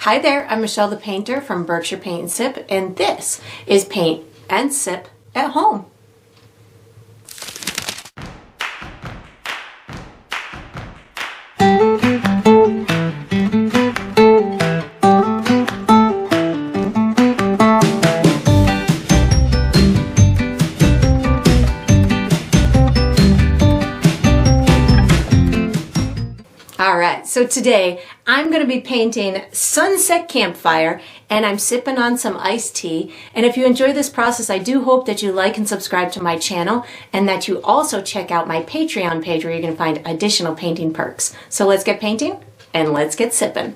Hi there, I'm Michelle the Painter from Berkshire Paint and Sip, and this is Paint and Sip at Home. Alright, so today I'm going to be painting Sunset Campfire, and I'm sipping on some iced tea. And if you enjoy this process, I do hope that you like and subscribe to my channel, and that you also check out my Patreon page where you can find additional painting perks. So let's get painting and let's get sipping.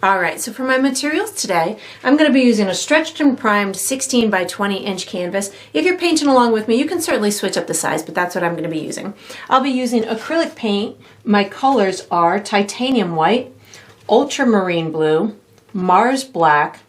Alright, so for my materials today, I'm going to be using a stretched and primed 16 by 20 inch canvas. If you're painting along with me, you can certainly switch up the size, but that's what I'm going to be using. I'll be using acrylic paint. My colors are titanium white, ultramarine blue, Mars black,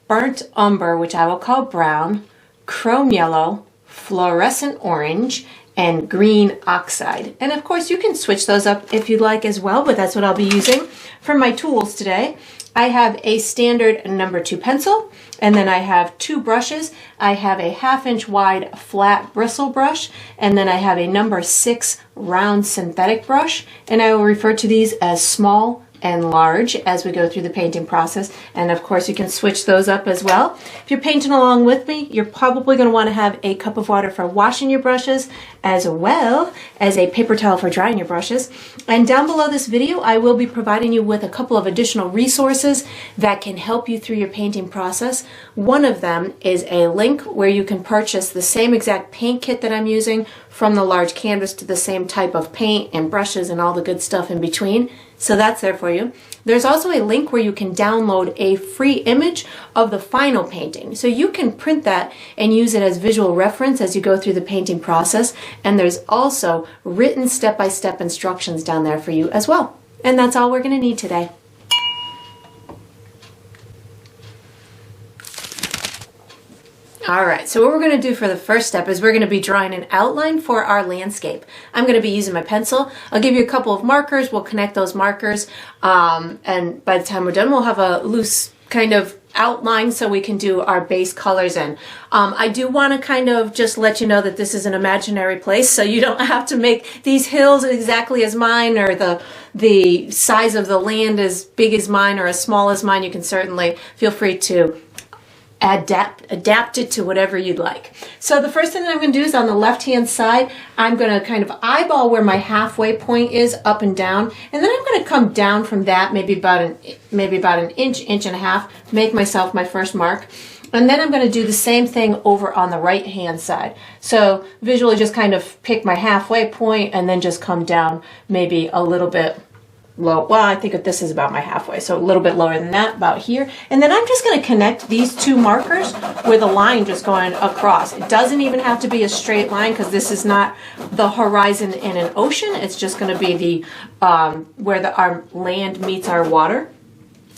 burnt umber, which I will call brown, chrome yellow, fluorescent orange, and green oxide. And of course you can switch those up if you'd like as well, but that's what I'll be using. For my tools today, I have a standard number 2 pencil, and then I have 2 brushes. I have a 1/2 inch wide flat bristle brush, and then I have a number 6 round synthetic brush, and I will refer to these as small and large as we go through the painting process. And of course you can switch those up as well. If you're painting along with me, you're probably going to want to have a cup of water for washing your brushes, as well as a paper towel for drying your brushes. And down below this video, I will be providing you with a couple of additional resources that can help you through your painting process. One of them is a link where you can purchase the same exact paint kit that I'm using, from the large canvas to the same type of paint and brushes and all the good stuff in between. So that's there for you. There's also a link where you can download a free image of the final painting. So you can print that and use it as visual reference as you go through the painting process. And there's also written step-by-step instructions down there for you as well. And that's all we're going to need today. Alright, so what we're going to do for the first step is we're going to be drawing an outline for our landscape. I'm going to be using my pencil. I'll give you a couple of markers. We'll connect those markers, and by the time we're done, we'll have a loose kind of outline so we can do our base colors in. I do want to kind of just let you know that this is an imaginary place, so you don't have to make these hills exactly as mine, or the size of the land as big as mine or as small as mine. You can certainly feel free to adapt it to whatever you'd like. So the first thing that I'm going to do is on the left hand side, I'm going to kind of eyeball where my halfway point is, up and down, and then I'm going to come down from that maybe about an inch and a half, make myself my first mark. And then I'm going to do the same thing over on the right hand side. So visually just kind of pick my halfway point and then just come down maybe a little bit low. Well, I think that this is about my halfway, so a little bit lower than that, about here. And then I'm just going to connect these 2 markers with a line just going across. It doesn't even have to be a straight line, because this is not the horizon in an ocean. It's just going to be the where our land meets our water.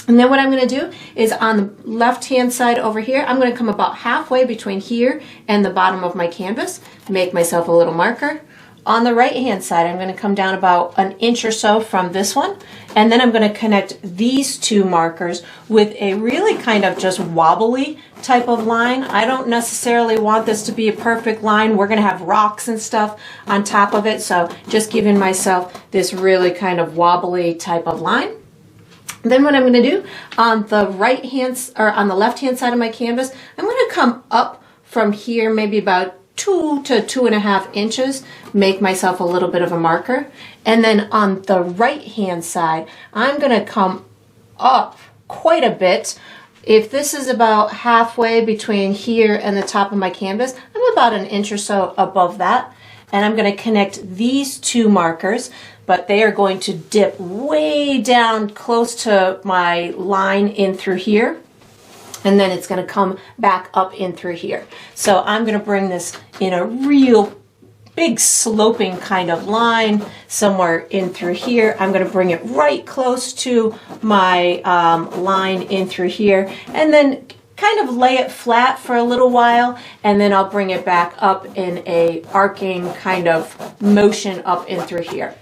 And then what I'm going to do is on the left hand side over here, I'm going to come about halfway between here and the bottom of my canvas, make myself a little marker. On the right hand side, I'm going to come down about an inch or so from this one, and then I'm going to connect these 2 markers with a really kind of just wobbly type of line. I don't necessarily want this to be a perfect line. We're going to have rocks and stuff on top of it, so just giving myself this really kind of wobbly type of line. Then what I'm going to do on the on the left hand side of my canvas, I'm going to come up from here maybe about 2 to 2.5 inches, make myself a little bit of a marker. And then on the right hand side, I'm going to come up quite a bit. If this is about halfway between here and the top of my canvas, I'm about an inch or so above that. And I'm going to connect these 2 markers, but they are going to dip way down close to my line in through here. And then it's going to come back up in through here. So I'm going to bring this in a real big sloping kind of line somewhere in through here. I'm going to bring it right close to my line in through here, and then kind of lay it flat for a little while, and then I'll bring it back up in a arcing kind of motion up in through here.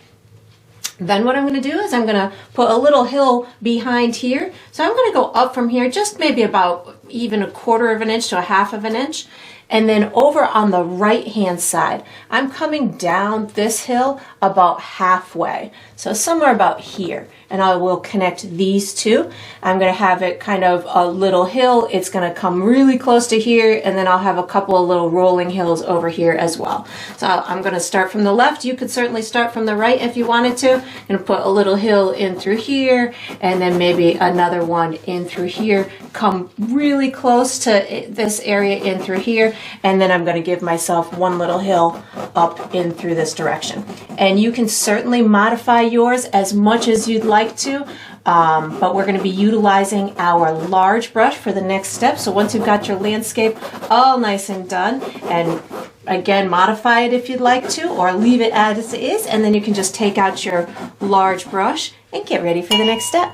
Then what I'm going to do is I'm going to put a little hill behind here. So I'm going to go up from here just maybe about even 1/4 of an inch to 1/2 of an inch. And then over on the right hand side, I'm coming down this hill about halfway. So somewhere about here. And I will connect these two. I'm going to have it kind of a little hill. It's going to come really close to here. And then I'll have a couple of little rolling hills over here as well. So I'm going to start from the left. You could certainly start from the right if you wanted to. And put a little hill in through here. And then maybe another one in through here. Come really close to this area in through here. And then I'm going to give myself one little hill up in through this direction. And you can certainly modify yours as much as you'd like to, but we're going to be utilizing our large brush for the next step. So once you've got your landscape all nice and done, and again, modify it if you'd like to, or leave it as it is, and then you can just take out your large brush and get ready for the next step.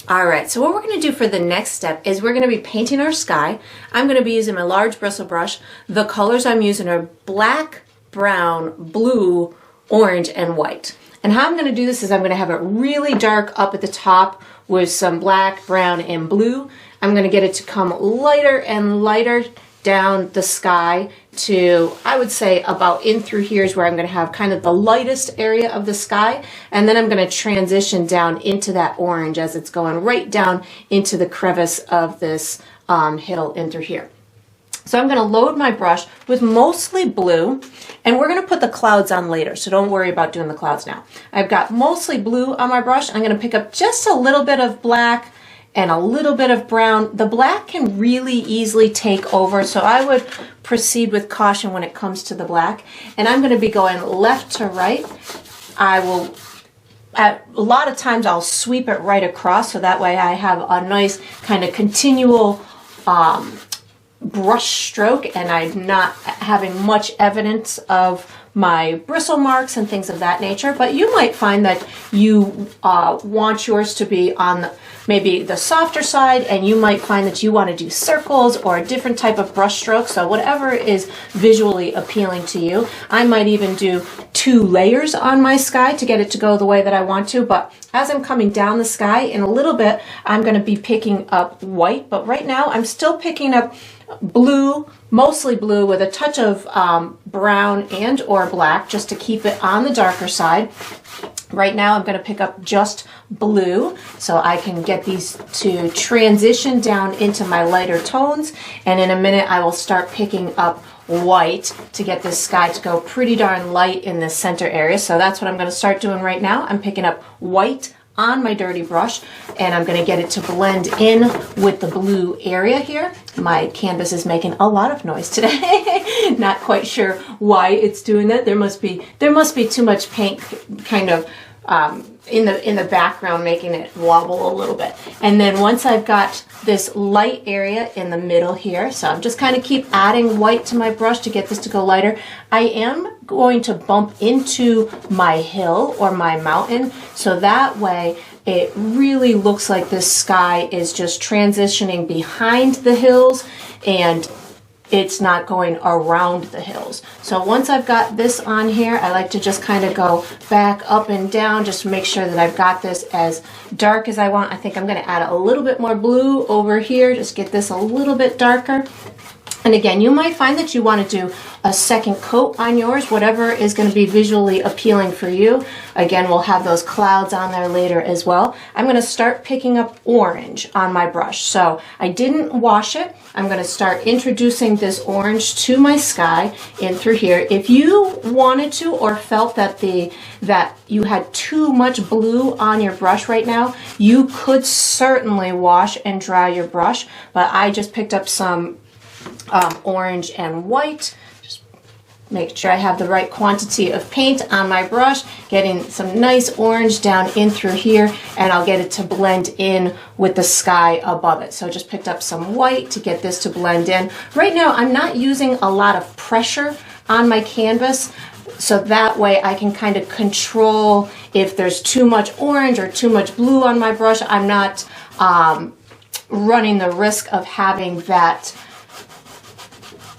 All right, so what we're going to do for the next step is we're going to be painting our sky. I'm going to be using my large bristle brush. The colors I'm using are black, brown, blue, orange, and white. And how I'm going to do this is I'm going to have it really dark up at the top with some black, brown, and blue. I'm going to get it to come lighter and lighter down the sky to, I would say, about in through here is where I'm going to have kind of the lightest area of the sky. And then I'm going to transition down into that orange as it's going right down into the crevice of this hill in through here. So I'm going to load my brush with mostly blue, and we're going to put the clouds on later, so don't worry about doing the clouds now. I've got mostly blue on my brush. I'm going to pick up just a little bit of black and a little bit of brown. The black can really easily take over, so I would proceed with caution when it comes to the black. And I'm going to be going left to right. I will, a lot of times I'll sweep it right across, so that way I have a nice kind of continual brush stroke, and I'm not having much evidence of my bristle marks and things of that nature. But you might find that you want yours to be on maybe the softer side, and you might find that you want to do circles or a different type of brush stroke. So whatever is visually appealing to you. I might even do 2 layers on my sky to get it to go the way that I want to. But as I'm coming down the sky in a little bit, I'm going to be picking up white. But right now I'm still picking up blue, mostly blue with a touch of brown and or black just to keep it on the darker side. Right now I'm going to pick up just blue so I can get these to transition down into my lighter tones, and in a minute I will start picking up white to get this sky to go pretty darn light in the center area. So that's what I'm going to start doing right now. I'm picking up white on my dirty brush, and I'm going to get it to blend in with the blue area here. My canvas is making a lot of noise today. Not quite sure why it's doing that. There must be too much paint kind of in the background making it wobble a little bit. And then once I've got this light area in the middle here, so I'm just kind of keep adding white to my brush to get this to go lighter. I am going to bump into my hill or my mountain, so that way it really looks like this sky is just transitioning behind the hills and it's not going around the hills. So once I've got this on here, I like to just kind of go back up and down just to make sure that I've got this as dark as I want. I think I'm going to add a little bit more blue over here, just get this a little bit darker. And again, you might find that you want to do a second coat on yours, whatever is going to be visually appealing for you. Again, we'll have those clouds on there later as well. I'm going to start picking up orange on my brush. So I didn't wash it. I'm going to start introducing this orange to my sky in through here. If you wanted to or felt that you had too much blue on your brush right now, you could certainly wash and dry your brush. But I just picked up some orange and white. Just make sure I have the right quantity of paint on my brush, getting some nice orange down in through here, and I'll get it to blend in with the sky above it. So I just picked up some white to get this to blend in. Right now I'm not using a lot of pressure on my canvas, so that way I can kind of control if there's too much orange or too much blue on my brush. I'm not running the risk of having that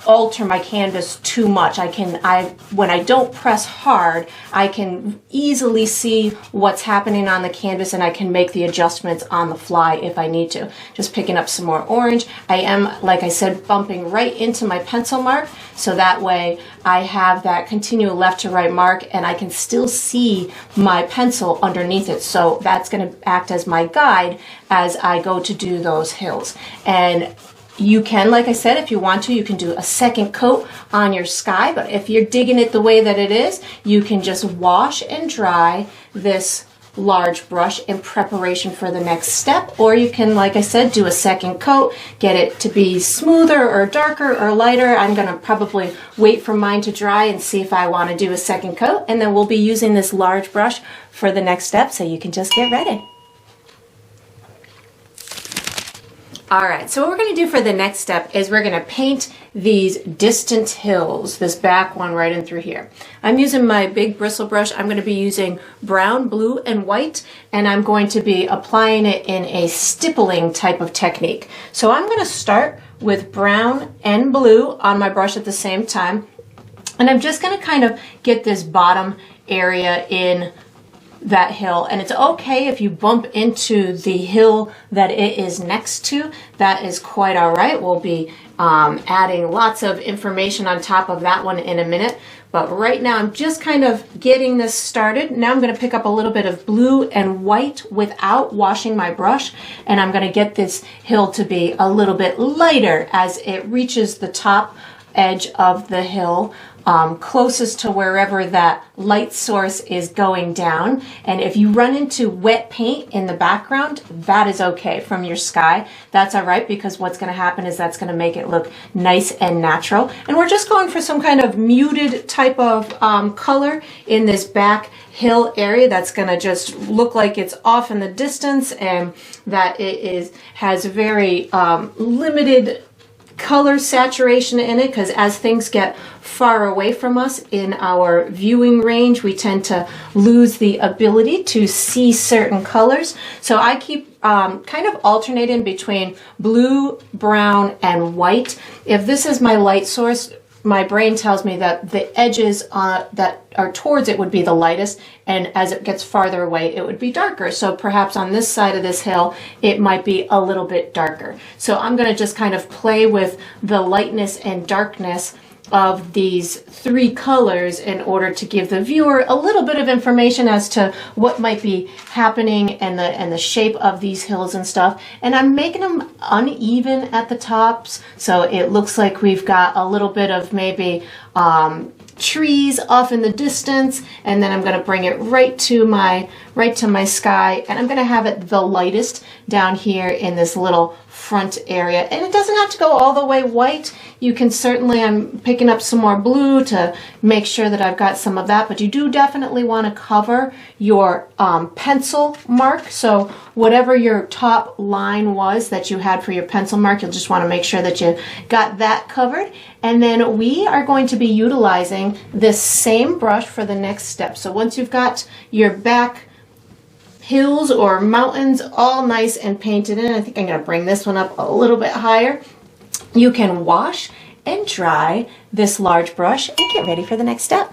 alter my canvas too much. When I don't press hard, I can easily see what's happening on the canvas, and I can make the adjustments on the fly if I need to. Just picking up some more orange. I am, like I said, bumping right into my pencil mark, so that way I have that continual left to right mark, and I can still see my pencil underneath it. So that's going to act as my guide as I go to do those hills. And you can, like I said, if you want to, you can do a second coat on your sky, but if you're digging it the way that it is, you can just wash and dry this large brush in preparation for the next step, or you can, like I said, do a second coat, get it to be smoother or darker or lighter. I'm going to probably wait for mine to dry and see if I want to do a second coat, and then we'll be using this large brush for the next step, so you can just get ready. All right, so what we're going to do for the next step is we're going to paint these distant hills, this back one right in through here. I'm using my big bristle brush. I'm going to be using brown, blue, and white, and I'm going to be applying it in a stippling type of technique. So I'm going to start with brown and blue on my brush at the same time, and I'm just going to kind of get this bottom area in that hill. And it's okay if you bump into the hill that it is next to. That is quite all right. We'll be adding lots of information on top of that one in a minute. But right now I'm just kind of getting this started. Now I'm going to pick up a little bit of blue and white without washing my brush, and I'm going to get this hill to be a little bit lighter as it reaches the top edge of the hill, closest to wherever that light source is going down. And if you run into wet paint in the background, that is okay from your sky. That's all right, because what's going to happen is that's going to make it look nice and natural. And we're just going for some kind of muted type of color in this back hill area that's going to just look like it's off in the distance, and that it has very limited color saturation in it, because as things get far away from us in our viewing range, we tend to lose the ability to see certain colors. So I keep kind of alternating between blue, brown, and white. If this is my light source, my brain tells me that the edges that are towards it would be the lightest, and as it gets farther away, it would be darker. So perhaps on this side of this hill, it might be a little bit darker. So I'm going to just kind of play with the lightness and darkness of these three colors in order to give the viewer a little bit of information as to what might be happening and the shape of these hills and stuff. And I'm making them uneven at the tops, so it looks like we've got a little bit of maybe trees off in the distance, and then I'm going to bring it right to my sky, and I'm going to have it the lightest down here in this little front area. And it doesn't have to go all the way white. You can certainly, I'm picking up some more blue to make sure that I've got some of that, but you do definitely want to cover your pencil mark. So whatever your top line was that you had for your pencil mark, you'll just want to make sure that you got that covered. And then we are going to be utilizing this same brush for the next step. So once you've got your back hills or mountains all nice and painted in, I think I'm going to bring this one up a little bit higher. You can wash and dry this large brush and get ready for the next step.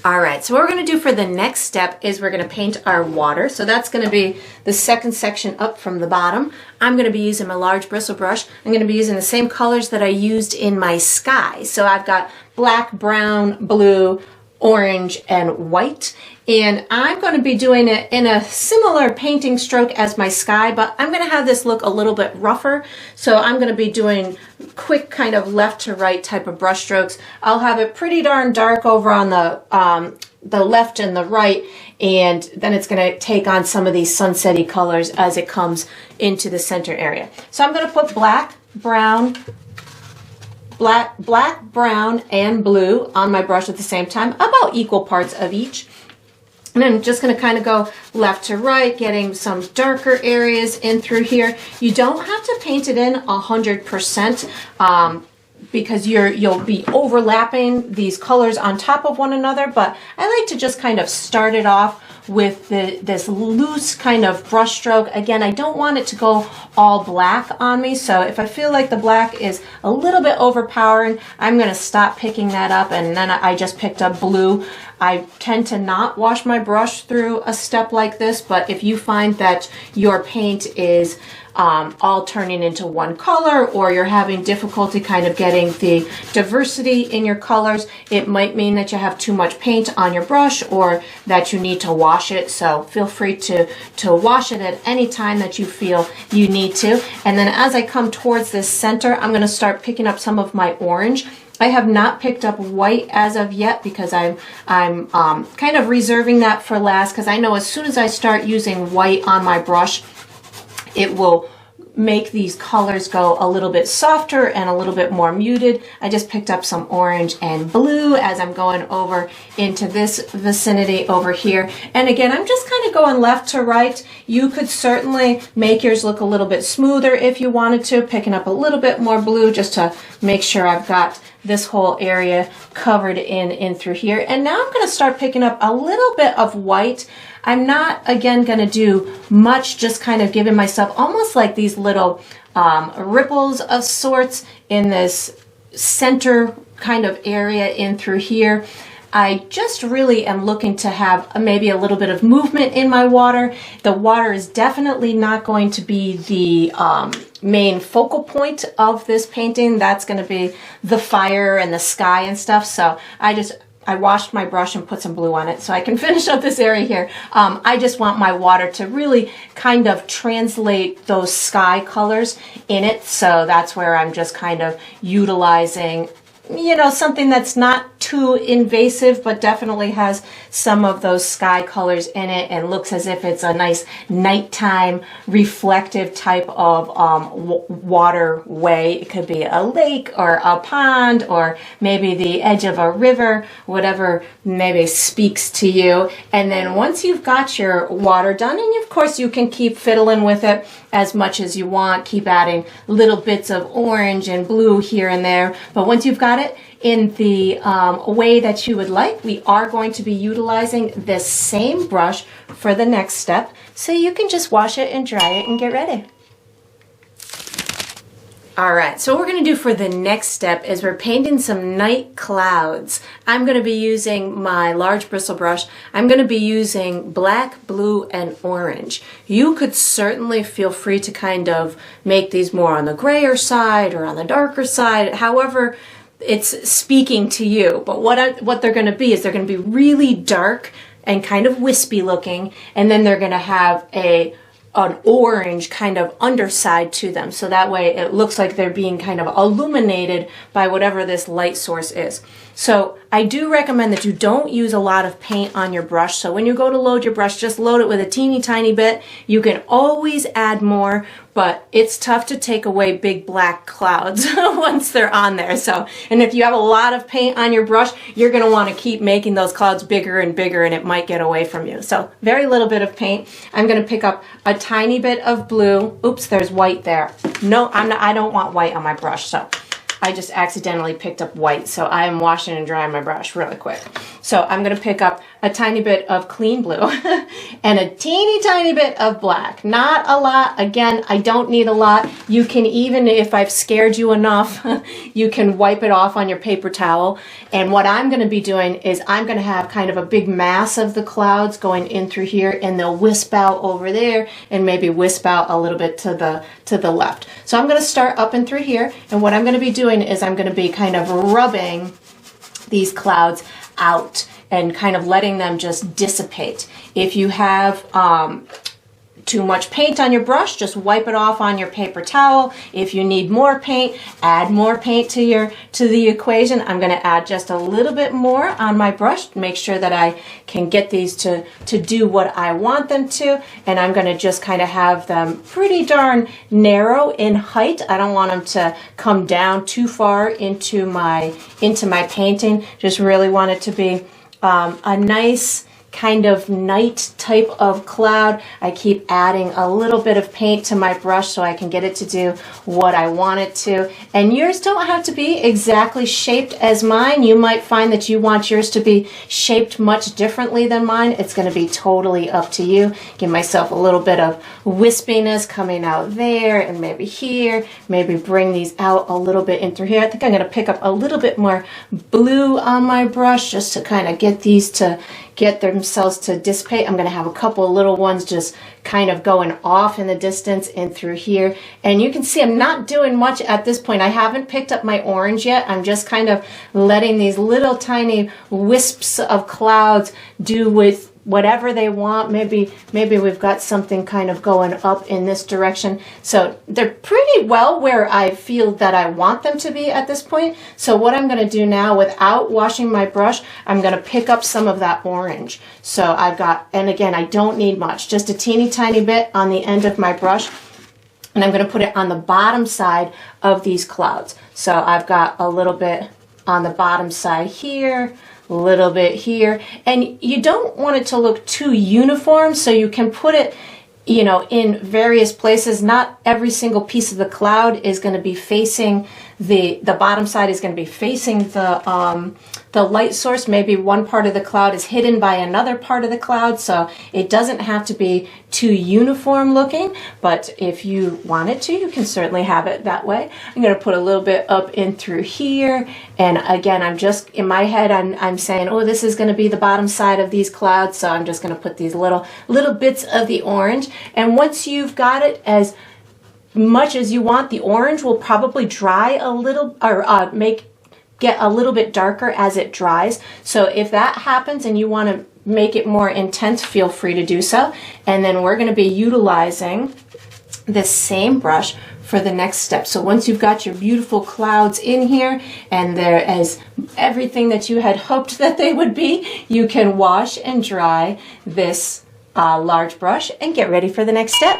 All right, so what we're going to do for the next step is we're going to paint our water. So that's going to be the second section up from the bottom. I'm going to be using my large bristle brush. I'm going to be using the same colors that I used in my sky. So I've got black, brown, blue, orange, and white. And I'm going to be doing it in a similar painting stroke as my sky, but I'm going to have this look a little bit rougher. So I'm going to be doing quick kind of left to right type of brush strokes. I'll have it pretty darn dark over on the left and the right, and then it's going to take on some of these sunsetty colors as it comes into the center area. So I'm going to put black, brown, brown, and blue on my brush at the same time, about equal parts of each. And I'm just going to kind of go left to right, getting some darker areas in through here. You don't have to paint it in 100%. Because you'll be overlapping these colors on top of one another, but I like to just kind of start it off with this loose kind of brush stroke. Again, I don't want it to go all black on me, so if I feel like the black is a little bit overpowering, I'm going to stop picking that up, and then I just picked up blue. I tend to not wash my brush through a step like this, but if you find that your paint is all turning into one color, or you're having difficulty kind of getting the diversity in your colors, it might mean that you have too much paint on your brush or that you need to wash it. So feel free to wash it at any time that you feel you need to. And then as I come towards this center, I'm going to start picking up some of my orange. I have not picked up white as of yet because I'm kind of reserving that for last, because I know as soon as I start using white on my brush, it will make these colors go a little bit softer and a little bit more muted. I just picked up some orange and blue as I'm going over into this vicinity over here. And again, I'm just kind of going left to right. You could certainly make yours look a little bit smoother if you wanted to, picking up a little bit more blue just to make sure I've got this whole area covered in through here. And now I'm going to start picking up a little bit of white. I'm not, again, going to do much, just kind of giving myself almost like these little ripples of sorts in this center kind of area in through here. I just really am looking to have maybe a little bit of movement in my water. The water is definitely not going to be the main focal point of this painting. That's going to be the fire and the sky and stuff. So I washed my brush and put some blue on it so I can finish up this area here. I just want my water to really kind of translate those sky colors in it. So that's where I'm just kind of utilizing, you know, something that's not too invasive, but definitely has some of those sky colors in it and looks as if it's a nice nighttime reflective type of waterway. It could be a lake or a pond or maybe the edge of a river, whatever maybe speaks to you. And then once you've got your water done, and of course you can keep fiddling with it as much as you want, keep adding little bits of orange and blue here and there. But once you've got it in the way that you would like, we are going to be utilizing this same brush for the next step. So you can just wash it and dry it and get ready. All right, so what we're going to do for the next step is we're painting some night clouds. I'm going to be using my large bristle brush. I'm going to be using black, blue, and orange. You could certainly feel free to kind of make these more on the grayer side or on the darker side, however it's speaking to you. But what they're going to be is they're going to be really dark and kind of wispy looking, and then they're going to have an orange kind of underside to them, so that way it looks like they're being kind of illuminated by whatever this light source is. So I do recommend that you don't use a lot of paint on your brush. So when you go to load your brush, just load it with a teeny tiny bit. You can always add more, but it's tough to take away big black clouds once they're on there. So, and if you have a lot of paint on your brush, you're going to want to keep making those clouds bigger and bigger, and it might get away from you. So very little bit of paint. I'm going to pick up a tiny bit of blue. Oops, there's white there. No, I don't want white on my brush, so I just accidentally picked up white, so I am washing and drying my brush really quick. So I'm going to pick up a tiny bit of clean blue and a teeny tiny bit of black. Not a lot. Again, I don't need a lot. You can, even if I've scared you enough, you can wipe it off on your paper towel. And what I'm going to be doing is I'm going to have kind of a big mass of the clouds going in through here, and they'll wisp out over there and maybe wisp out a little bit to the left. So I'm going to start up and through here, and what I'm going to be doing is I'm going to be kind of rubbing these clouds out and kind of letting them just dissipate. If you have too much paint on your brush, just wipe it off on your paper towel. If you need more paint, add more paint to the equation. I'm going to add just a little bit more on my brush, make sure that I can get these to do what I want them to, and I'm going to just kind of have them pretty darn narrow in height. I don't want them to come down too far into my painting. Just really want it to be a nice kind of night type of cloud. I keep adding a little bit of paint to my brush so I can get it to do what I want it to. And yours don't have to be exactly shaped as mine. You might find that you want yours to be shaped much differently than mine. It's going to be totally up to you. Give myself a little bit of wispiness coming out there and maybe here. Maybe bring these out a little bit in through here. I think I'm going to pick up a little bit more blue on my brush just to kind of get these to get themselves to dissipate. I'm going to have a couple of little ones just kind of going off in the distance and through here. And you can see I'm not doing much at this point. I haven't picked up my orange yet. I'm just kind of letting these little tiny wisps of clouds do with whatever they want. Maybe we've got something kind of going up in this direction. So they're pretty well where I feel that I want them to be at this point. So what I'm going to do now, without washing my brush, I'm going to pick up some of that orange. So I've got, and again, I don't need much, just a teeny tiny bit on the end of my brush. And I'm going to put it on the bottom side of these clouds. So I've got a little bit on the bottom side here, a little bit here, and you don't want it to look too uniform, so you can put it, you know, in various places. Not every single piece of the cloud is going to be facing the bottom side is going to be facing the light source. Maybe one part of the cloud is hidden by another part of the cloud, so it doesn't have to be too uniform looking, but if you wanted to, you can certainly have it that way. I'm going to put a little bit up in through here, and again, I'm just in my head, I'm saying, oh, this is going to be the bottom side of these clouds, so I'm just going to put these little bits of the orange. And once you've got it as much as you want, the orange will probably dry a little, or get a little bit darker as it dries. So if that happens and you want to make it more intense, feel free to do so. And then we're going to be utilizing this same brush for the next step. So once you've got your beautiful clouds in here and they're as everything that you had hoped that they would be, you can wash and dry this large brush and get ready for the next step.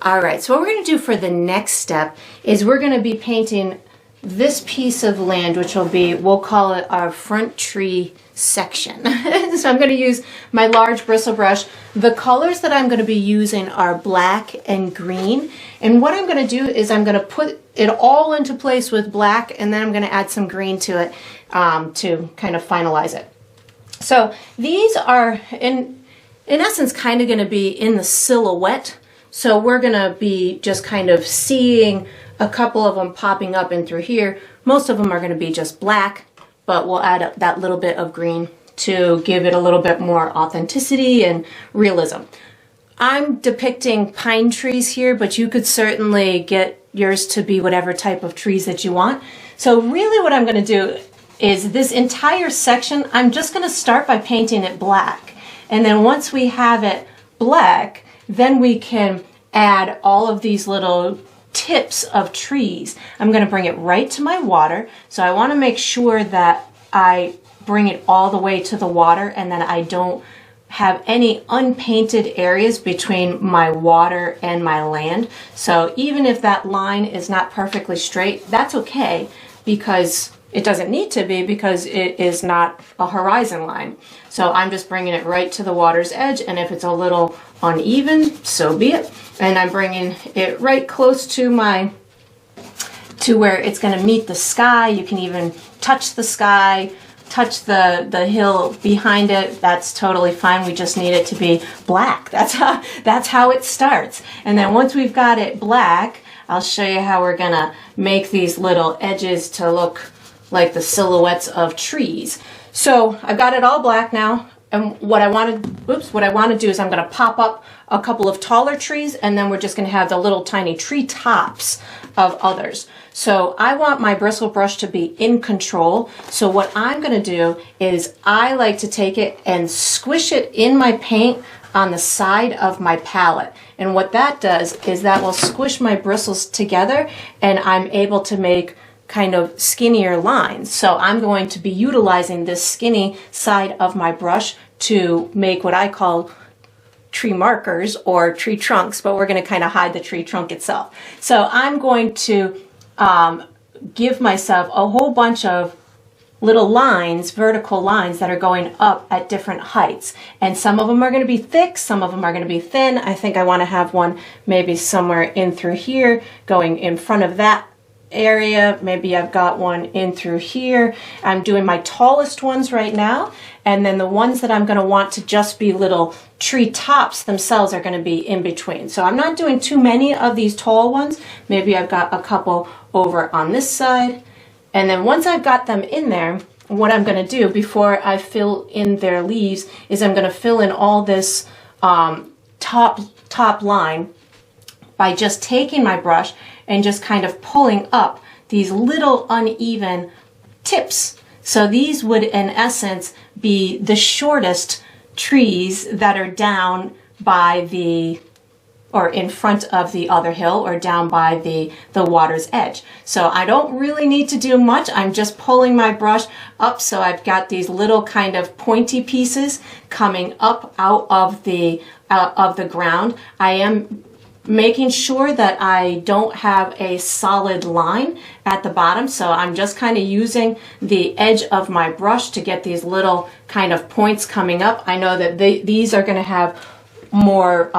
All right, so what we're going to do for the next step is we're going to be painting this piece of land, which will be, we'll call it our front tree section. So I'm going to use my large bristle brush. The colors that I'm going to be using are black and green. And what I'm going to do is I'm going to put it all into place with black, and then I'm going to add some green to it to kind of finalize it. So these are, in essence, kind of going to be in the silhouette. So we're going to be just kind of seeing a couple of them popping up in through here. Most of them are going to be just black, but we'll add that little bit of green to give it a little bit more authenticity and realism. I'm depicting pine trees here, but you could certainly get yours to be whatever type of trees that you want. So really what I'm going to do is this entire section, I'm just going to start by painting it black. And then once we have it black, then we can add all of these little tips of trees. I'm going to bring it right to my water. So I want to make sure that I bring it all the way to the water and then I don't have any unpainted areas between my water and my land. So even if that line is not perfectly straight, that's okay, because it doesn't need to be, because it is not a horizon line. So I'm just bringing it right to the water's edge, and if it's a little uneven, so be it. And I'm bringing it right close to where it's going to meet the sky. You can even touch the sky, touch the hill behind it. That's totally fine. We just need it to be black. That's how it starts. And then once we've got it black, I'll show you how we're going to make these little edges to look like the silhouettes of trees. So I've got it all black now, and what I want to do is I'm going to pop up a couple of taller trees, and then we're just going to have the little tiny tree tops of others. So I want my bristle brush to be in control. So what I'm going to do is I like to take it and squish it in my paint on the side of my palette. And what that does is that will squish my bristles together, and I'm able to make kind of skinnier lines. So I'm going to be utilizing this skinny side of my brush to make what I call tree markers or tree trunks, but we're going to kind of hide the tree trunk itself. So I'm going to give myself a whole bunch of little lines, vertical lines that are going up at different heights. And some of them are going to be thick, some of them are going to be thin. I think I want to have one maybe somewhere in through here, going in front of that area. Maybe I've got one in through here. I'm doing my tallest ones right now. And then the ones that I'm going to want to just be little tree tops themselves are going to be in between. So I'm not doing too many of these tall ones. Maybe I've got a couple over on this side. And then once I've got them in there, what I'm going to do before I fill in their leaves is I'm going to fill in all this top line by just taking my brush and just kind of pulling up these little uneven tips. So these would in essence be the shortest trees that are down by the, or in front of the other hill, or down by the water's edge. So I don't really need to do much. I'm just pulling my brush up so I've got these little kind of pointy pieces coming up out of the ground. I am making sure that I don't have a solid line at the bottom, so I'm just kind of using the edge of my brush to get these little kind of points coming up. I know that these are going to have more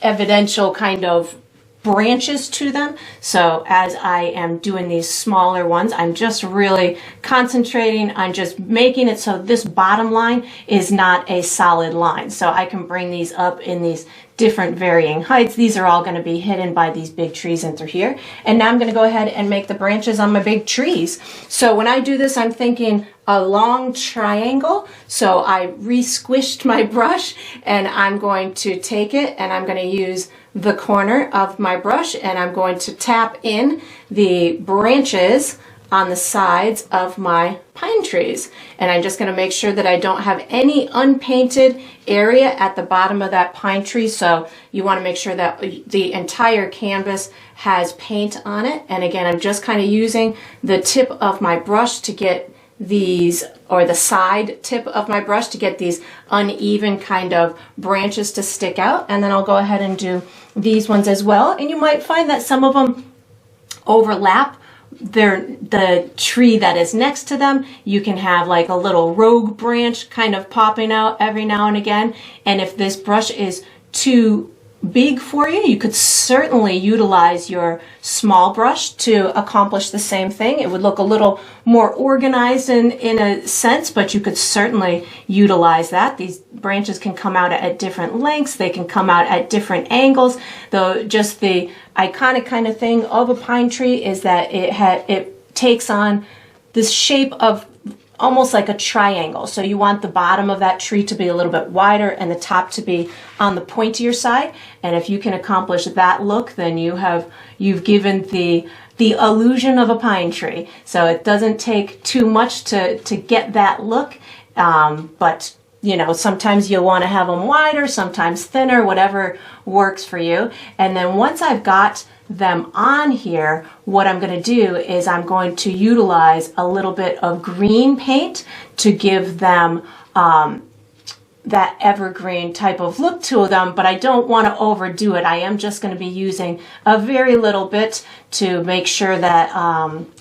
evidential kind of branches to them. So as I am doing these smaller ones, I'm just really concentrating on just making it so this bottom line is not a solid line. So I can bring these up in these different varying heights. These are all going to be hidden by these big trees in through here. And now I'm going to go ahead and make the branches on my big trees. So when I do this, I'm thinking a long triangle. So I re-squished my brush, and I'm going to take it and I'm going to use the corner of my brush, and I'm going to tap in the branches on the sides of my pine trees. And I'm just going to make sure that I don't have any unpainted area at the bottom of that pine tree. So you want to make sure that the entire canvas has paint on it. And again, I'm just kind of using the tip of my brush to get these, or the side tip of my brush to get these uneven kind of branches to stick out. And then I'll go ahead and do these ones as well. And you might find that some of them overlap the tree that is next to them. You can have like a little rogue branch kind of popping out every now and again. And if this brush is too big for you, you could certainly utilize your small brush to accomplish the same thing. It would look a little more organized in a sense, but you could certainly utilize that. These branches can come out at different lengths. They can come out at different angles. Though just the iconic kind of thing of a pine tree is that it takes on this shape of almost like a triangle. So you want the bottom of that tree to be a little bit wider and the top to be on the pointier side. And if you can accomplish that look, then you've given the illusion of a pine tree. So it doesn't take too much to get that look. But you know, sometimes you'll want to have them wider, sometimes thinner, whatever works for you. And then once I've got them on here, what I'm going to do is I'm going to utilize a little bit of green paint to give them that evergreen type of look to them, but I don't want to overdo it. I am just going to be using a very little bit to make sure that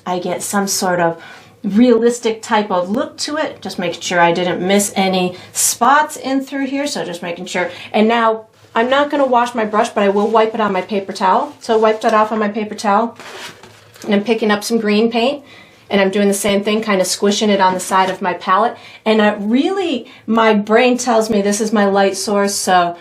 I get some sort of realistic type of look to it. Just making sure I didn't miss any spots in through here. So just making sure. And now I'm not going to wash my brush, but I will wipe it on my paper towel. So I wiped that off on my paper towel, and I'm picking up some green paint, and I'm doing the same thing, kind of squishing it on the side of my palette. And really, my brain tells me this is my light source, so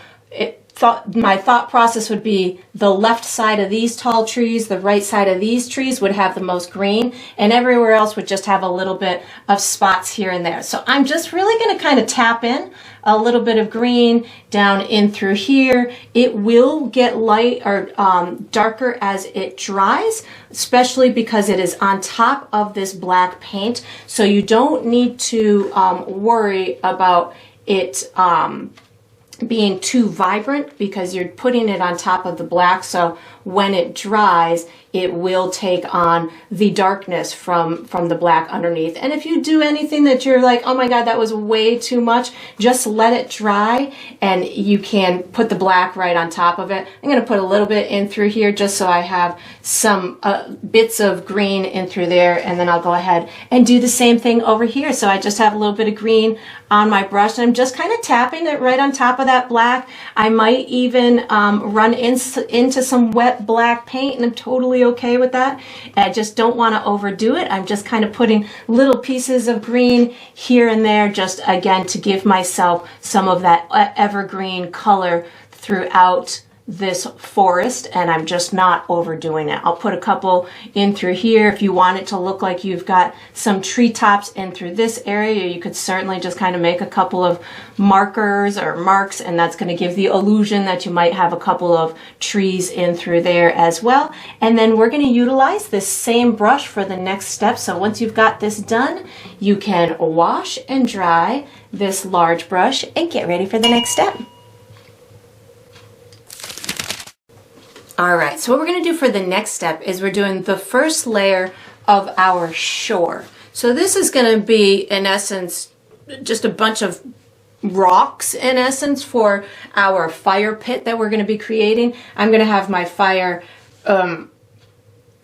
my thought process would be the left side of these tall trees, the right side of these trees would have the most green, and everywhere else would just have a little bit of spots here and there. So I'm just really going to kind of tap in a little bit of green down in through here. It will get light or darker as it dries, especially because it is on top of this black paint. So you don't need to worry about it being too vibrant because you're putting it on top of the black. So when it dries, it will take on the darkness from the black underneath. And if you do anything that you're like, oh my God, that was way too much, just let it dry and you can put the black right on top of it. I'm going to put a little bit in through here just so I have some bits of green in through there, and then I'll go ahead and do the same thing over here. So I just have a little bit of green on my brush, and I'm just kind of tapping it right on top of that black. I might even run into some wet black paint, and I'm totally okay with that. I just don't want to overdo it. I'm just kind of putting little pieces of green here and there, just again to give myself some of that evergreen color throughout this forest, and I'm just not overdoing it. I'll put a couple in through here. If you want it to look like you've got some treetops in through this area, you could certainly just kind of make a couple of markers or marks, and that's going to give the illusion that you might have a couple of trees in through there as well. And then we're going to utilize this same brush for the next step. So once you've got this done, you can wash and dry this large brush and get ready for the next step. All right, so what we're gonna do for the next step is we're doing the first layer of our shore. So this is gonna be, in essence, just a bunch of rocks, in essence, for our fire pit that we're gonna be creating. I'm gonna have my fire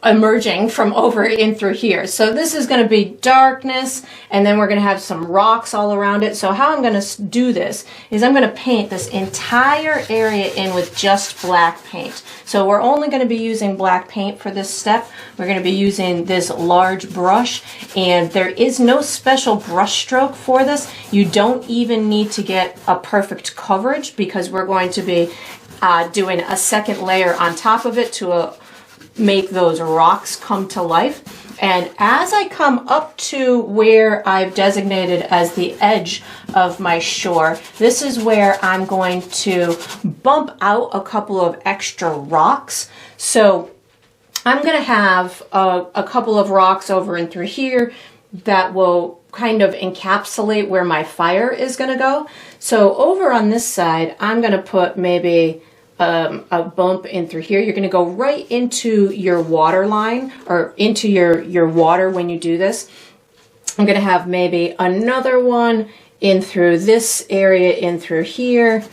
emerging from over in through here. So this is going to be darkness, and then we're going to have some rocks all around it. So how I'm going to do this is I'm going to paint this entire area in with just black paint. So we're only going to be using black paint for this step. We're going to be using this large brush, and there is no special brush stroke for this. You don't even need to get a perfect coverage, because we're going to be doing a second layer on top of it to make those rocks come to life. And as I come up to where I've designated as the edge of my shore, this is where I'm going to bump out a couple of extra rocks. So I'm going to have a couple of rocks over and through here that will kind of encapsulate where my fire is going to go. So over on this side, I'm going to put maybe a bump in through here. You're going to go right into your water line, or into your water when you do this. I'm going to have maybe another one in through this area, in through here,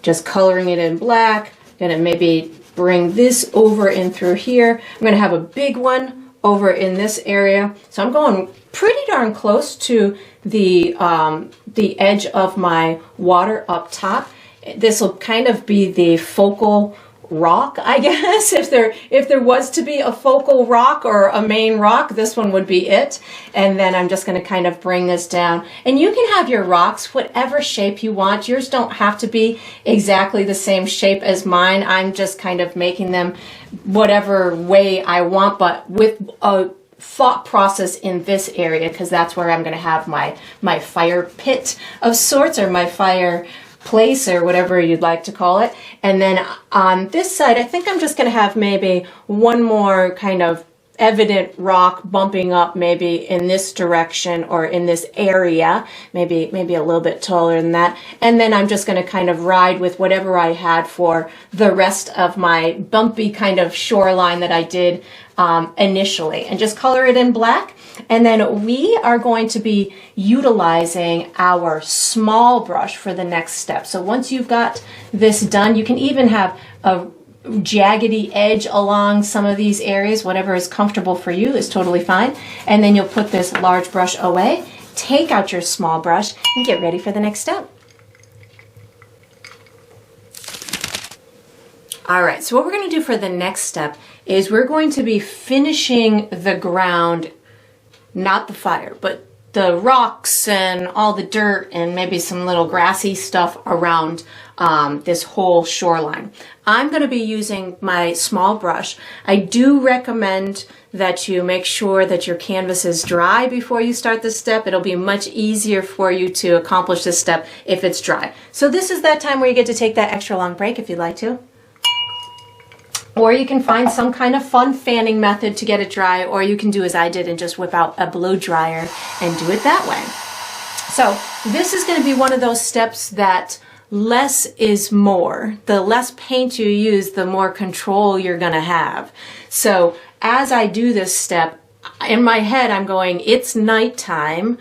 just coloring it in black. Going to maybe bring this over in through here. I'm going to have a big one over in this area. So I'm going pretty darn close to the edge of my water up top. This will kind of be the focal rock, I guess. If there was to be a focal rock or a main rock, this one would be it. And then I'm just going to kind of bring this down. And you can have your rocks whatever shape you want. Yours don't have to be exactly the same shape as mine. I'm just kind of making them whatever way I want, but with a thought process in this area, because that's where I'm going to have my fire pit of sorts, or my fire place, or whatever you'd like to call it. And then on this side, I think I'm just going to have maybe one more kind of evident rock bumping up, maybe in this direction or in this area, maybe a little bit taller than that. And then I'm just going to kind of ride with whatever I had for the rest of my bumpy kind of shoreline that I did initially, and just color it in black. And then we are going to be utilizing our small brush for the next step. So once you've got this done, you can even have a jaggedy edge along some of these areas. Whatever is comfortable for you is totally fine. And then you'll put this large brush away, take out your small brush, and get ready for the next step. All right, so what we're going to do for the next step is we're going to be finishing the ground, not the fire, but the rocks and all the dirt and maybe some little grassy stuff around this whole shoreline. I'm going to be using my small brush. I do recommend that you make sure that your canvas is dry before you start this step. It'll be much easier for you to accomplish this step if it's dry. So this is that time where you get to take that extra long break if you'd like to. Or you can find some kind of fun fanning method to get it dry, or you can do as I did and just whip out a blow dryer and do it that way. So this is going to be one of those steps that less is more. The less paint you use, the more control you're going to have. So as I do this step, in my head, I'm going, it's nighttime.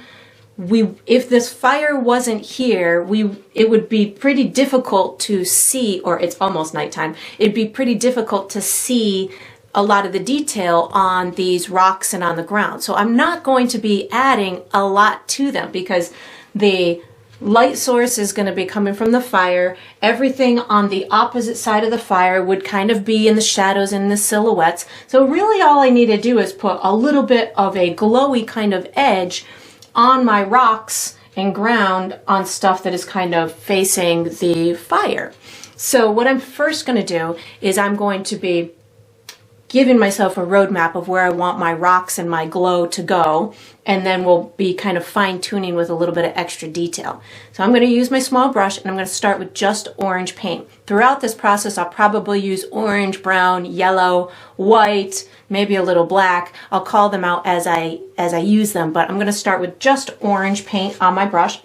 If this fire wasn't here, it would be pretty difficult to see, or it's almost nighttime. It'd be pretty difficult to see a lot of the detail on these rocks and on the ground. So I'm not going to be adding a lot to them because the light source is going to be coming from the fire. Everything on the opposite side of the fire would kind of be in the shadows and the silhouettes. So really all I need to do is put a little bit of a glowy kind of edge on my rocks and ground on stuff that is kind of facing the fire. So what I'm first going to do is I'm going to be giving myself a roadmap of where I want my rocks and my glow to go, and then we'll be kind of fine-tuning with a little bit of extra detail. So I'm going to use my small brush, and I'm going to start with just orange paint. Throughout this process, I'll probably use orange, brown, yellow, white, maybe a little black. I'll call them out as I use them, but I'm going to start with just orange paint on my brush.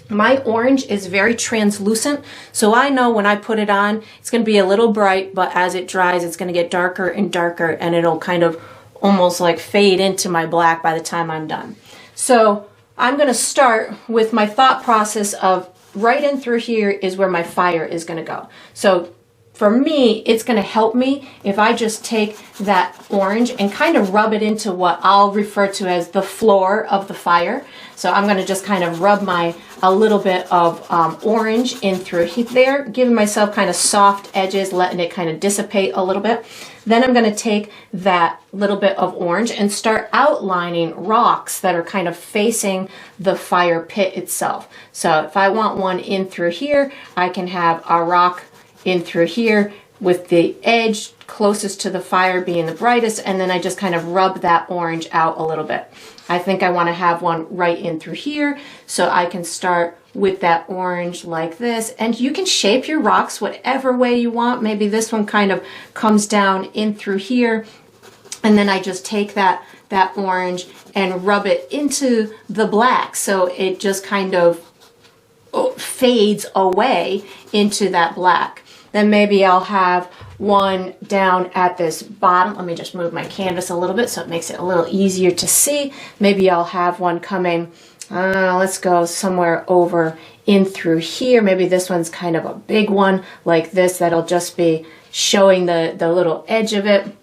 My orange is very translucent, so I know when I put it on, it's going to be a little bright, but as it dries, it's going to get darker and darker, and it'll kind of almost like fade into my black by the time I'm done. So I'm going to start with my thought process of right in through here is where my fire is going to go. So for me, it's going to help me if I just take that orange and kind of rub it into what I'll refer to as the floor of the fire. So I'm going to just kind of rub a little bit of orange in through there, giving myself kind of soft edges, letting it kind of dissipate a little bit. Then I'm going to take that little bit of orange and start outlining rocks that are kind of facing the fire pit itself. So if I want one in through here, I can have a rock in through here with the edge closest to the fire being the brightest, and then I just kind of rub that orange out a little bit. I think I want to have one right in through here, so I can start with that orange like this, and you can shape your rocks whatever way you want. Maybe this one kind of comes down in through here, and then I just take that orange and rub it into the black, so it just kind of fades away into that black. Then maybe I'll have one down at this bottom. Let me just move my canvas a little bit so it makes it a little easier to see. Maybe I'll have one coming, let's go somewhere over in through here. Maybe this one's kind of a big one like this that'll just be showing the little edge of it.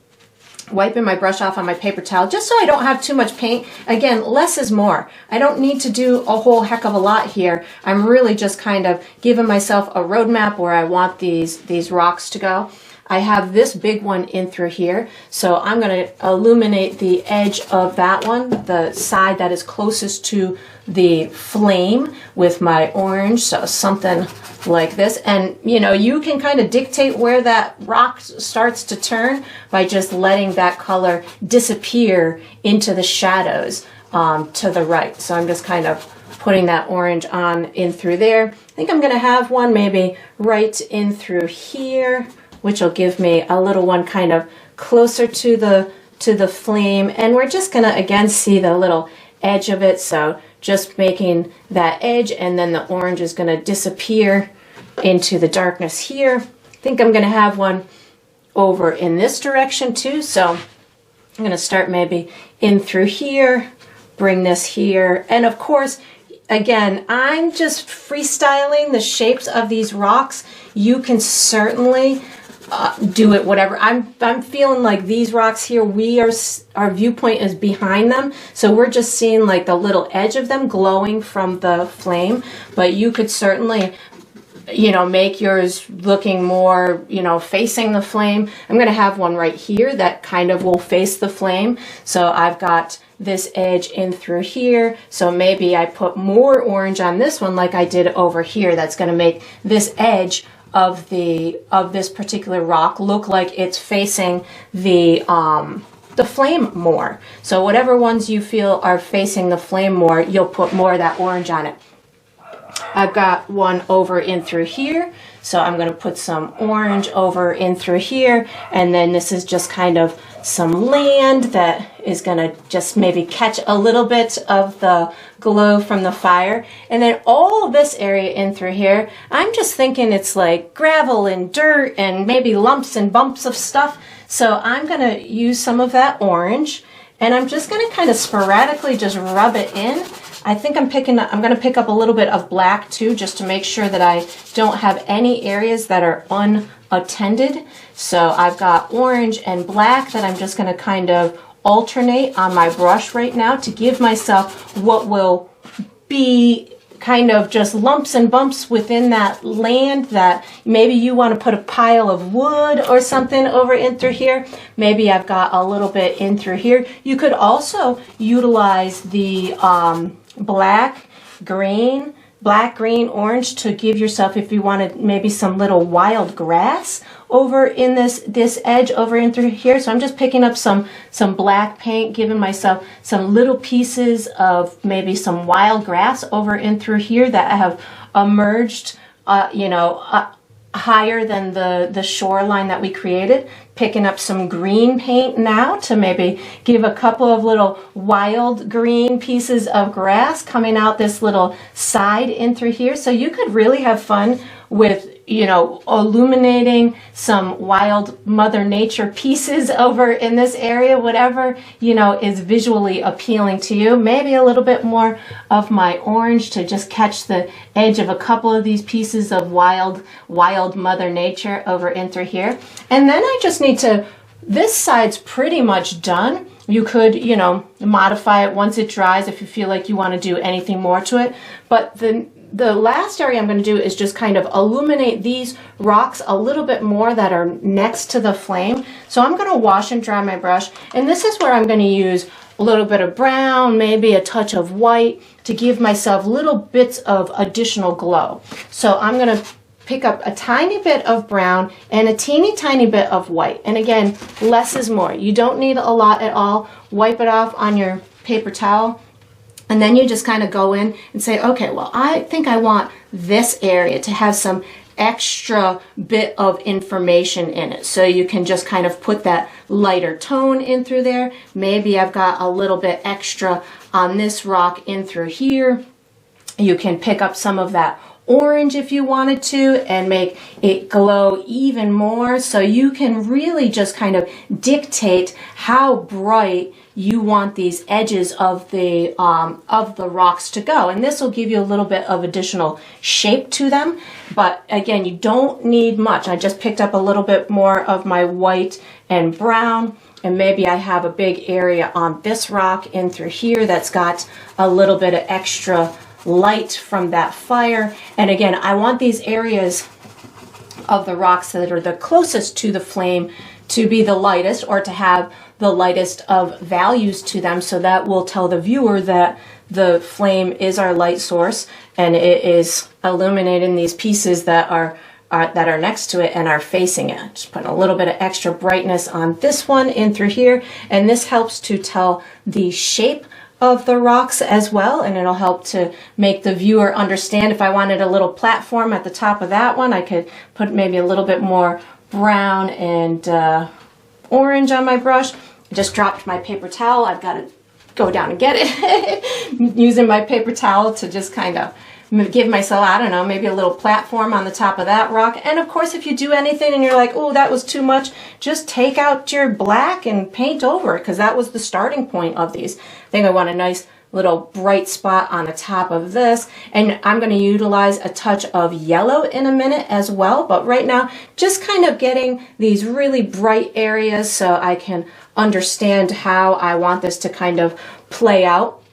Wiping my brush off on my paper towel just so I don't have too much paint. Again, less is more. I don't need to do a whole heck of a lot here. I'm really just kind of giving myself a roadmap where I want these rocks to go. I have this big one in through here, so I'm going to illuminate the edge of that one, the side that is closest to the flame with my orange, so something like this. And you know, you can kind of dictate where that rock starts to turn by just letting that color disappear into the shadows to the right. So I'm just kind of putting that orange on in through there. I think I'm going to have one maybe right in through here, which will give me a little one kind of closer to the flame. And we're just gonna again see the little edge of it. So just making that edge, and then the orange is gonna disappear into the darkness here. I think I'm gonna have one over in this direction too. So I'm gonna start maybe in through here, bring this here. And of course, again, I'm just freestyling the shapes of these rocks. You can certainly do it whatever. I'm feeling like these rocks here, our viewpoint is behind them, so we're just seeing like the little edge of them glowing from the flame. But you could certainly, you know, make yours looking more, you know, facing the flame. I'm going to have one right here that kind of will face the flame. So I've got this edge in through here, so maybe I put more orange on this one like I did over here. That's going to make this edge of this particular rock look like it's facing the flame more. So whatever ones you feel are facing the flame more, you'll put more of that orange on it. I've got one over in through here, so I'm going to put some orange over in through here, and then this is just kind of some land that is going to just maybe catch a little bit of the glow from the fire. And then all this area in through here, I'm just thinking it's like gravel and dirt and maybe lumps and bumps of stuff. So I'm going to use some of that orange, and I'm just going to kind of sporadically just rub it in. I think I'm going to pick up a little bit of black too, just to make sure that I don't have any areas that are unattended. So I've got orange and black that I'm just going to kind of alternate on my brush right now to give myself what will be kind of just lumps and bumps within that land that maybe you want to put a pile of wood or something over in through here. Maybe I've got a little bit in through here. You could also utilize the black, green, orange to give yourself, if you wanted maybe some little wild grass over in this edge over in through here. So I'm just picking up some black paint, giving myself some little pieces of maybe some wild grass over in through here that have emerged, higher than the shoreline that we created. Picking up some green paint now to maybe give a couple of little wild green pieces of grass coming out this little side in through here. So you could really have fun with, illuminating some wild Mother Nature pieces over in this area, whatever, is visually appealing to you. Maybe a little bit more of my orange to just catch the edge of a couple of these pieces of wild Mother Nature over in through here. And then I just need to, this side's pretty much done. You could, modify it once it dries if you feel like you want to do anything more to it. But the last area I'm going to do is just kind of illuminate these rocks a little bit more that are next to the flame. So I'm going to wash and dry my brush, and this is where I'm going to use a little bit of brown, maybe a touch of white to give myself little bits of additional glow. So I'm going to pick up a tiny bit of brown and a teeny tiny bit of white. And again, less is more. You don't need a lot at all. Wipe it off on your paper towel. And then you just kind of go in and say, okay, well, I think I want this area to have some extra bit of information in it. So you can just kind of put that lighter tone in through there. Maybe I've got a little bit extra on this rock in through here. You can pick up some of that orange if you wanted to and make it glow even more. So you can really just kind of dictate how bright you want these edges of the rocks to go, and this will give you a little bit of additional shape to them. But again, you don't need much. I just picked up a little bit more of my white and brown, and maybe I have a big area on this rock in through here that's got a little bit of extra light from that fire. And again, I want these areas of the rocks that are the closest to the flame to be the lightest, or to have the lightest of values to them, so that will tell the viewer that the flame is our light source and it is illuminating these pieces that are next to it and are facing it. Just put a little bit of extra brightness on this one in through here, and this helps to tell the shape of the rocks as well, and it'll help to make the viewer understand. If I wanted a little platform at the top of that one, I could put maybe a little bit more brown and orange on my brush. I just dropped my paper towel. I've got to go down and get it. Using my paper towel to just kind of give myself, I don't know, maybe a little platform on the top of that rock. And of course, if you do anything and you're like, oh, that was too much, just take out your black and paint over it, because that was the starting point of these. I think I want a nice little bright spot on the top of this, and I'm going to utilize a touch of yellow in a minute as well. But right now, just kind of getting these really bright areas so I can understand how I want this to kind of play out.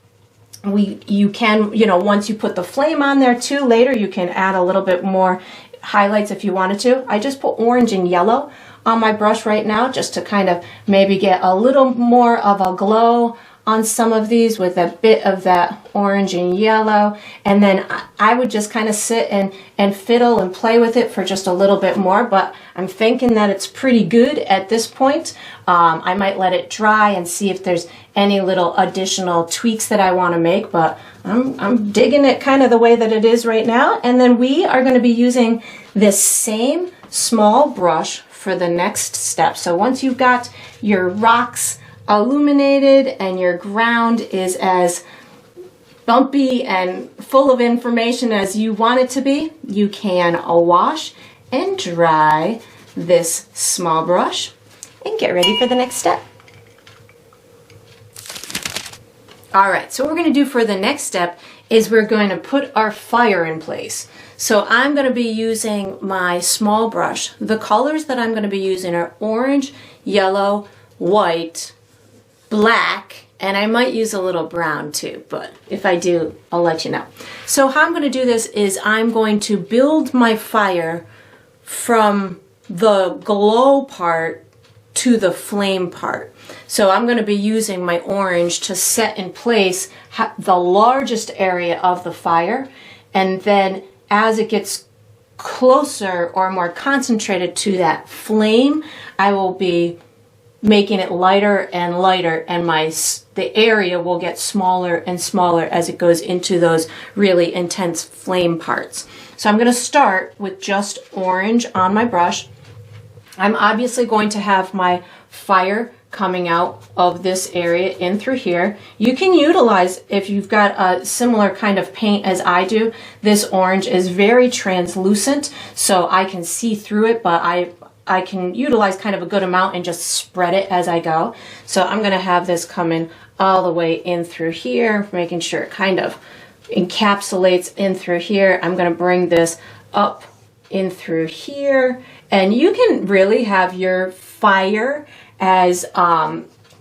You can, once you put the flame on there too, later you can add a little bit more highlights if you wanted to. I just put orange and yellow on my brush right now, just to kind of maybe get a little more of a glow on some of these with a bit of that orange and yellow. And then I would just kind of sit and fiddle and play with it for just a little bit more, but I'm thinking that it's pretty good at this point. I might let it dry and see if there's any little additional tweaks that I want to make, but I'm digging it kind of the way that it is right now. And then we are going to be using this same small brush for the next step. So once you've got your rocks illuminated and your ground is as bumpy and full of information as you want it to be, you can wash and dry this small brush and get ready for the next step. All right, so what we're going to do for the next step is we're going to put our fire in place. So I'm going to be using my small brush. The colors that I'm going to be using are orange, yellow, white, black, and I might use a little brown too, but if I do, I'll let you know. So how I'm going to do this is I'm going to build my fire from the glow part to the flame part. So I'm going to be using my orange to set in place the largest area of the fire, and then as it gets closer or more concentrated to that flame, I will be making it lighter and lighter, and the area will get smaller and smaller as it goes into those really intense flame parts. So I'm going to start with just orange on my brush. I'm obviously going to have my fire coming out of this area in through here. You can utilize, if you've got a similar kind of paint as I do, this orange is very translucent, so I can see through it, but I can utilize kind of a good amount and just spread it as I go. So I'm going to have this coming all the way in through here, making sure it kind of encapsulates in through here. I'm going to bring this up in through here, and you can really have your fire as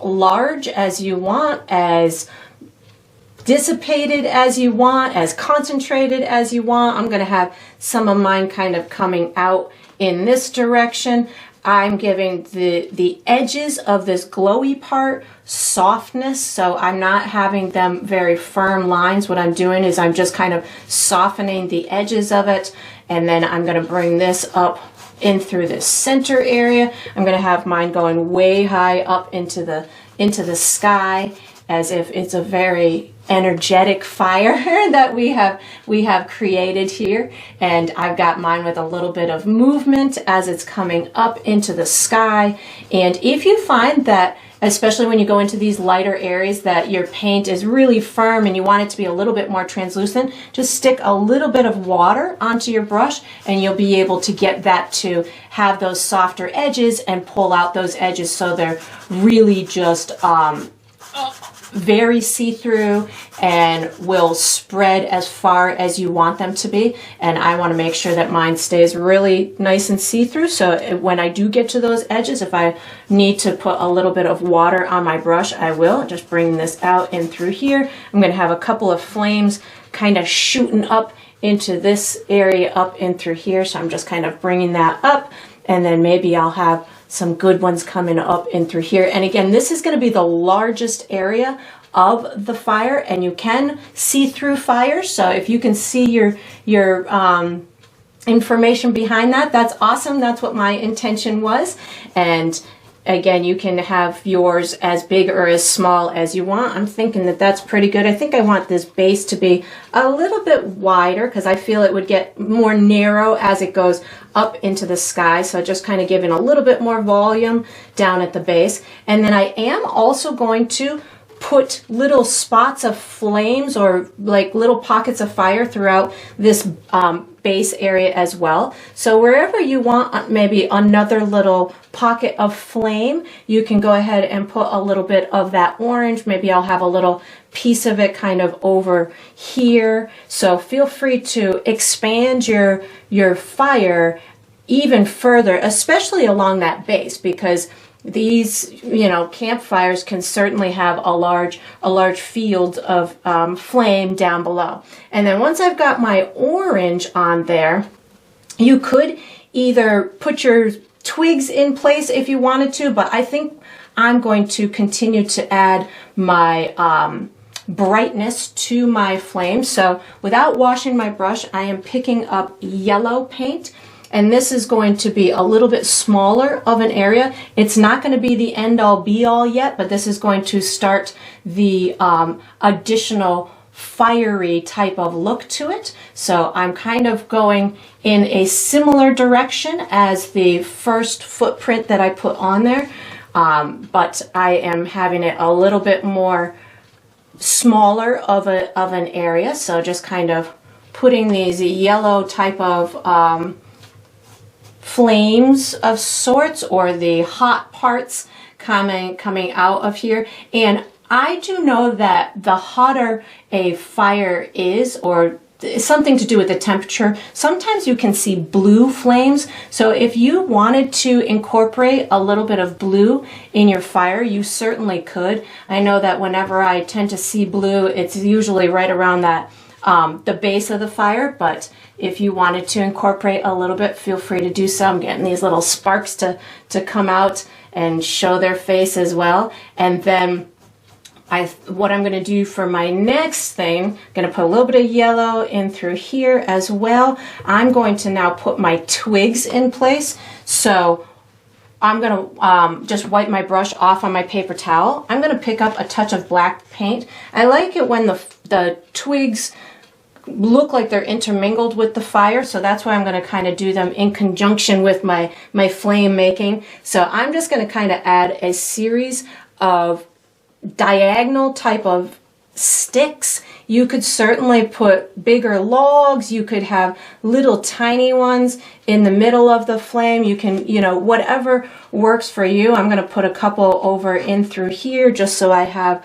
large as you want, as dissipated as you want, as concentrated as you want. I'm going to have some of mine kind of coming out in this direction. I'm giving the edges of this glowy part softness, so I'm not having them very firm lines. What I'm doing is I'm just kind of softening the edges of it, and then I'm going to bring this up in through this center area. I'm going to have mine going way high up into the sky, as if it's a very energetic fire that we have created here. And I've got mine with a little bit of movement as it's coming up into the sky. And if you find that, especially when you go into these lighter areas, that your paint is really firm and you want it to be a little bit more translucent, just stick a little bit of water onto your brush and you'll be able to get that to have those softer edges and pull out those edges so they're really just very see-through and will spread as far as you want them to be. And I want to make sure that mine stays really nice and see-through, so when I do get to those edges, if I need to put a little bit of water on my brush, I will. Just bring this out in through here. I'm going to have a couple of flames kind of shooting up into this area up in through here, so I'm just kind of bringing that up, and then maybe I'll have some good ones coming up in through here. And again, this is going to be the largest area of the fire, and you can see through fire. So if you can see your information behind that, that's awesome. That's what my intention was. And again, you can have yours as big or as small as you want. I'm thinking that that's pretty good. I think I want this base to be a little bit wider because I feel it would get more narrow as it goes up into the sky. So just kind of giving a little bit more volume down at the base. And then I am also going to put little spots of flames or like little pockets of fire throughout this base area as well. So wherever you want maybe another little pocket of flame, you can go ahead and put a little bit of that orange. Maybe I'll have a little piece of it kind of over here. So feel free to expand your fire even further, especially along that base, because these, campfires can certainly have a large field of flame down below. And then once I've got my orange on there, you could either put your twigs in place if you wanted to, but I think I'm going to continue to add my brightness to my flame. So without washing my brush, I am picking up yellow paint. And this is going to be a little bit smaller of an area. It's not going to be the end all be all yet, but this is going to start the additional fiery type of look to it. So I'm kind of going in a similar direction as the first footprint that I put on there, but I am having it a little bit more smaller of an area. So just kind of putting these yellow type of flames of sorts, or the hot parts coming out of here. And I do know that the hotter a fire is, or something to do with the temperature, sometimes you can see blue flames. So if you wanted to incorporate a little bit of blue in your fire, you certainly could. I know that whenever I tend to see blue, it's usually right around that the base of the fire, but if you wanted to incorporate a little bit, feel free to do so. I'm getting these little sparks to come out and show their face as well. And then what I'm going to do for my next thing, I'm going to put a little bit of yellow in through here as well. I'm going to now put my twigs in place. So I'm going to just wipe my brush off on my paper towel. I'm going to pick up a touch of black paint. I like it when the twigs look like they're intermingled with the fire, so that's why I'm going to kind of do them in conjunction with my flame making. So I'm just going to kind of add a series of diagonal type of sticks. You could certainly put bigger logs, you could have little tiny ones in the middle of the flame. You can, whatever works for you. I'm going to put a couple over in through here just so I have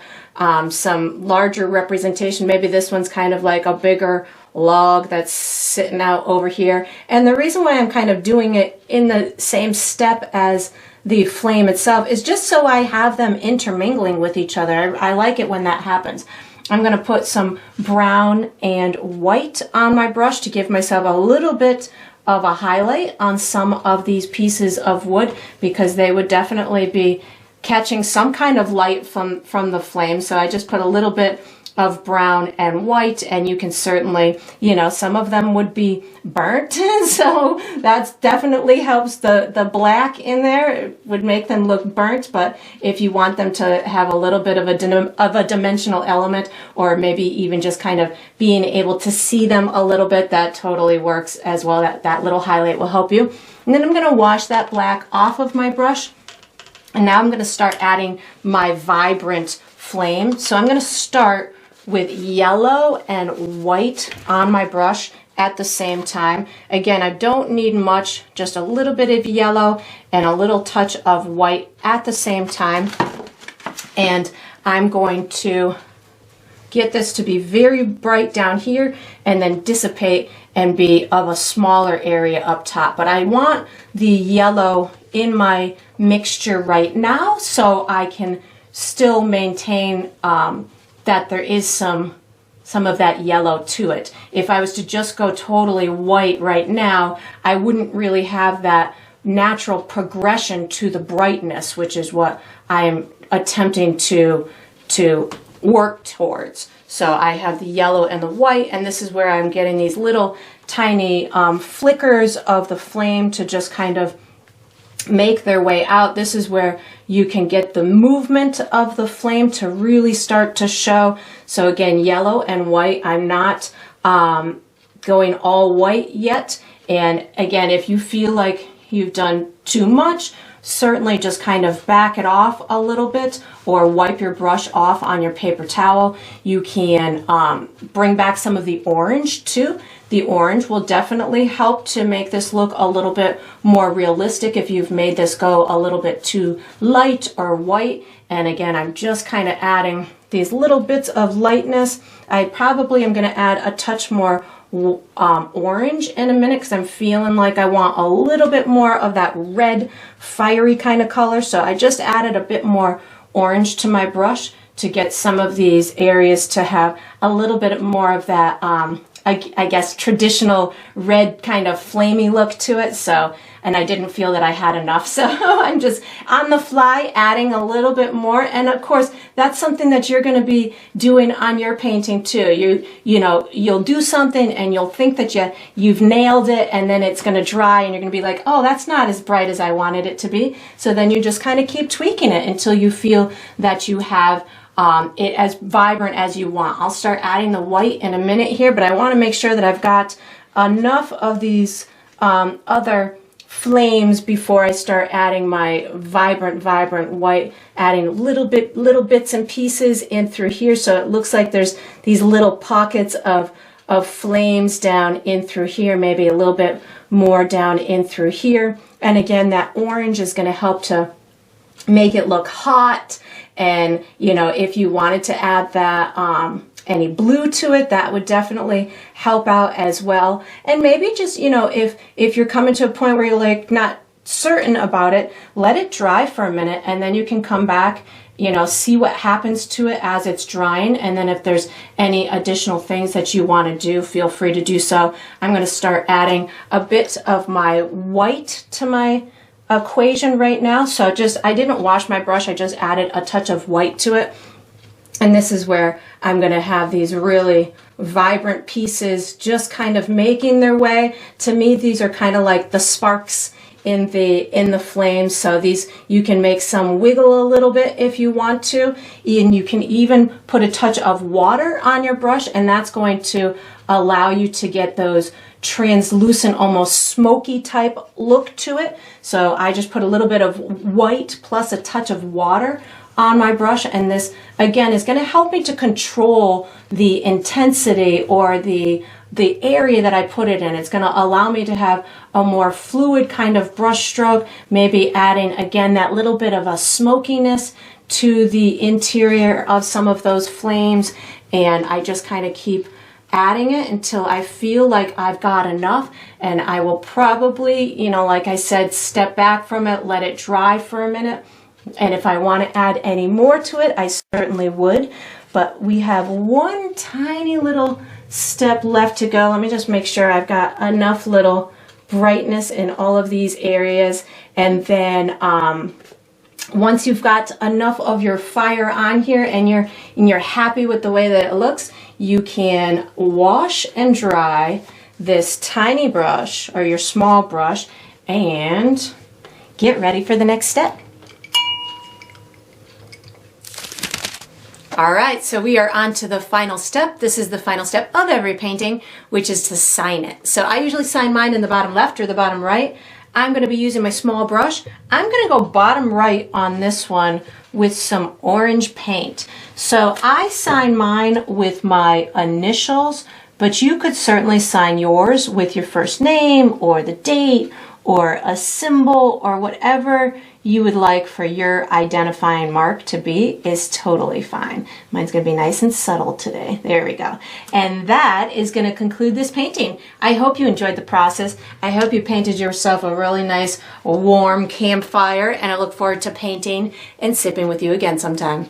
some larger representation. Maybe this one's kind of like a bigger log that's sitting out over here. And the reason why I'm kind of doing it in the same step as the flame itself is just so I have them intermingling with each other. I like it when that happens. I'm going to put some brown and white on my brush to give myself a little bit of a highlight on some of these pieces of wood, because they would definitely be catching some kind of light from the flame. So I just put a little bit of brown and white, and you can certainly, some of them would be burnt, so that definitely helps the black in there. It would make them look burnt, but if you want them to have a little bit of a dimensional element, or maybe even just kind of being able to see them a little bit, that totally works as well. That little highlight will help you. And then I'm going to wash that black off of my brush, and now I'm going to start adding my vibrant flame. So I'm going to start with yellow and white on my brush at the same time. Again, I don't need much, just a little bit of yellow and a little touch of white at the same time. And I'm going to get this to be very bright down here and then dissipate and be of a smaller area up top. But I want the yellow in my mixture right now so I can still maintain that there is some of that yellow to it. If I was to just go totally white right now, I wouldn't really have that natural progression to the brightness, which is what I am attempting to work towards. So I have the yellow and the white, and this is where I'm getting these little tiny flickers of the flame to just kind of make their way out. This is where you can get the movement of the flame to really start to show. So again, yellow and white. I'm not going all white yet. And again, if you feel like you've done too much, certainly just kind of back it off a little bit, or wipe your brush off on your paper towel. You can bring back some of the orange too. The orange will definitely help to make this look a little bit more realistic if you've made this go a little bit too light or white. And again, I'm just kind of adding these little bits of lightness. I probably am going to add a touch more orange in a minute, because I'm feeling like I want a little bit more of that red fiery kind of color. So I just added a bit more orange to my brush to get some of these areas to have a little bit more of that I guess traditional red kind of flamey look to it. So, and I didn't feel that I had enough, so I'm just on the fly adding a little bit more. And of course, that's something that you're going to be doing on your painting too. You'll do something and you'll think that you've nailed it, and then it's going to dry and you're going to be like, oh, that's not as bright as I wanted it to be. So then you just kind of keep tweaking it until you feel that you have it as vibrant as you want. I'll start adding the white in a minute here, but I want to make sure that I've got enough of these other flames before I start adding my vibrant white, adding little bits and pieces in through here, so it looks like there's these little pockets of flames down in through here, maybe a little bit more down in through here. And again, that orange is going to help to make it look hot. And you know, if you wanted to add that any blue to it, that would definitely help out as well. And maybe just, you know, if you're coming to a point where you're like not certain about it, let it dry for a minute, and then you can come back, you know, see what happens to it as it's drying. And then if there's any additional things that you want to do, feel free to do so. I'm going to start adding a bit of my white to my equation right now. So I didn't wash my brush, I just added a touch of white to it. And this is where I'm going to have these really vibrant pieces just kind of making their way. To me, these are kind of like the sparks in the flames. So these, you can make some wiggle a little bit if you want to, and you can even put a touch of water on your brush, and that's going to allow you to get those translucent, almost smoky type look to it. So I just put a little bit of white plus a touch of water on my brush, and this again is going to help me to control the intensity or the area that I put it in. It's going to allow me to have a more fluid kind of brush stroke, maybe adding again that little bit of a smokiness to the interior of some of those flames. And I just kind of keep adding it until I feel like I've got enough, and I will probably, you know, like I said, step back from it, let it dry for a minute. And if I want to add any more to it, I certainly would. But we have one tiny little step left to go. Let me just make sure I've got enough little brightness in all of these areas. And then once you've got enough of your fire on here and you're happy with the way that it looks, you can wash and dry this tiny brush or your small brush and get ready for the next step. All right, so we are on to the final step. This is the final step of every painting, which is to sign it. So I usually sign mine in the bottom left or the bottom right. I'm going to be using my small brush. I'm going to go bottom right on this one with some orange paint. So I sign mine with my initials, but you could certainly sign yours with your first name or the date or a symbol or whatever you would like for your identifying mark to be is totally fine. Mine's going to be nice and subtle today. There we go. And that is going to conclude this painting. I hope you enjoyed the process. I hope you painted yourself a really nice warm campfire, and I look forward to painting and sipping with you again sometime.